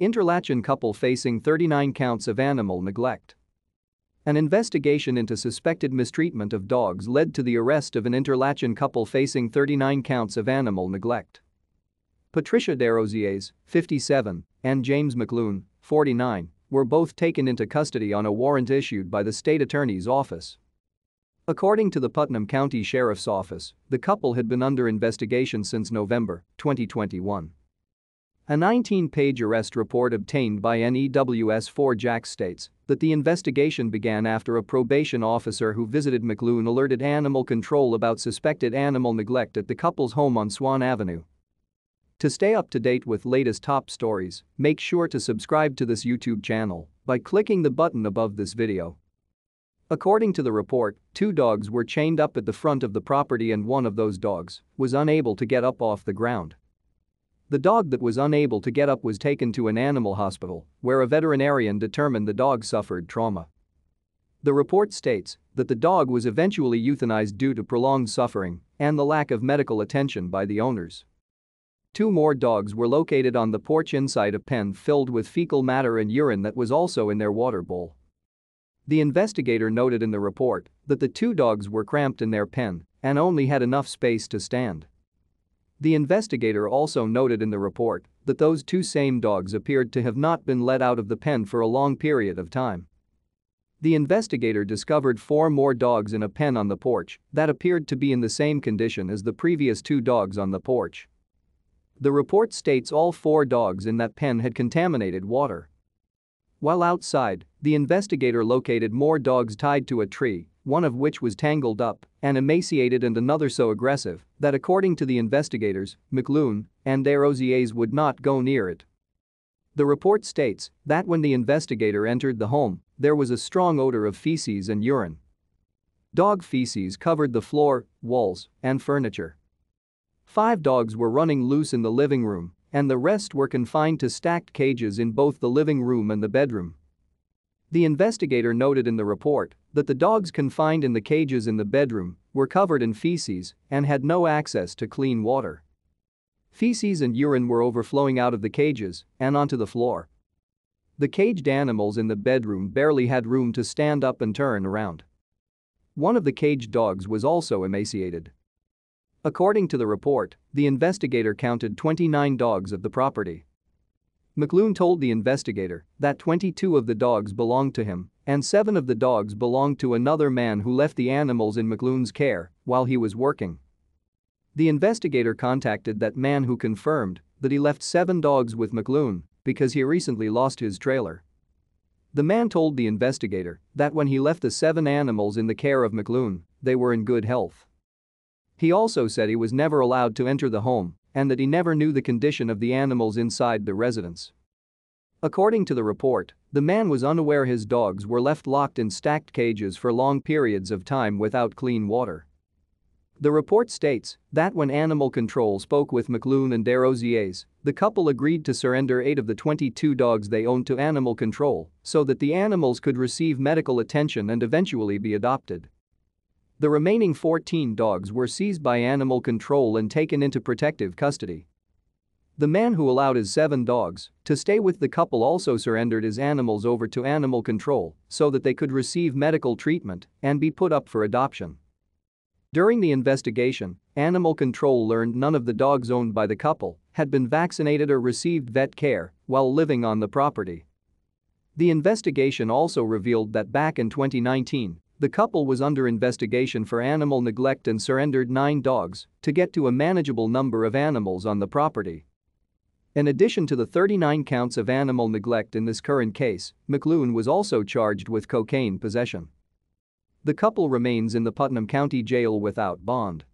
Interlachen couple facing 39 counts of animal neglect. An investigation into suspected mistreatment of dogs led to the arrest of an Interlachen couple facing 39 counts of animal neglect. Patricia Desrosiers, 57, and James McLoon, 49, were both taken into custody on a warrant issued by the state attorney's office. According to the Putnam County Sheriff's Office, the couple had been under investigation since November 2021. A 19-page arrest report obtained by NEWS4 Jack states that the investigation began after a probation officer who visited McLoon alerted animal control about suspected animal neglect at the couple's home on Swan Avenue. To stay up to date with latest top stories, make sure to subscribe to this YouTube channel by clicking the button above this video. According to the report, 2 dogs were chained up at the front of the property and one of those dogs was unable to get up off the ground. The dog that was unable to get up was taken to an animal hospital, where a veterinarian determined the dog suffered trauma. The report states that the dog was eventually euthanized due to prolonged suffering and the lack of medical attention by the owners. 2 more dogs were located on the porch inside a pen filled with fecal matter and urine that was also in their water bowl. The investigator noted in the report that the 2 dogs were cramped in their pen and only had enough space to stand. The investigator also noted in the report that those 2 same dogs appeared to have not been let out of the pen for a long period of time. The investigator discovered 4 more dogs in a pen on the porch that appeared to be in the same condition as the previous 2 dogs on the porch. The report states all 4 dogs in that pen had contaminated water. While outside, the investigator located more dogs tied to a tree, one of which was tangled up and emaciated and another so aggressive that, according to the investigators, McLoon and Desrosiers would not go near it. The report states that when the investigator entered the home, there was a strong odor of feces and urine. Dog feces covered the floor, walls, and furniture. 5 dogs were running loose in the living room, and the rest were confined to stacked cages in both the living room and the bedroom. The investigator noted in the report that the dogs confined in the cages in the bedroom were covered in feces and had no access to clean water. Feces and urine were overflowing out of the cages and onto the floor. The caged animals in the bedroom barely had room to stand up and turn around. One of the caged dogs was also emaciated. According to the report, the investigator counted 29 dogs at the property. McLoon told the investigator that 22 of the dogs belonged to him and 7 of the dogs belonged to another man who left the animals in McLoon's care while he was working. The investigator contacted that man who confirmed that he left 7 dogs with McLoon because he recently lost his trailer. The man told the investigator that when he left the 7 animals in the care of McLoon, they were in good health. He also said he was never allowed to enter the home and that he never knew the condition of the animals inside the residence. According to the report, the man was unaware his dogs were left locked in stacked cages for long periods of time without clean water. The report states that when animal control spoke with McLoon and Desrosiers, the couple agreed to surrender 8 of the 22 dogs they owned to animal control so that the animals could receive medical attention and eventually be adopted. The remaining 14 dogs were seized by animal control and taken into protective custody. The man who allowed his 7 dogs to stay with the couple also surrendered his animals over to animal control so that they could receive medical treatment and be put up for adoption. During the investigation, animal control learned none of the dogs owned by the couple had been vaccinated or received vet care while living on the property. The investigation also revealed that back in 2019, the couple was under investigation for animal neglect and surrendered 9 dogs to get to a manageable number of animals on the property. In addition to the 39 counts of animal neglect in this current case, McLoon was also charged with cocaine possession. The couple remains in the Putnam County Jail without bond.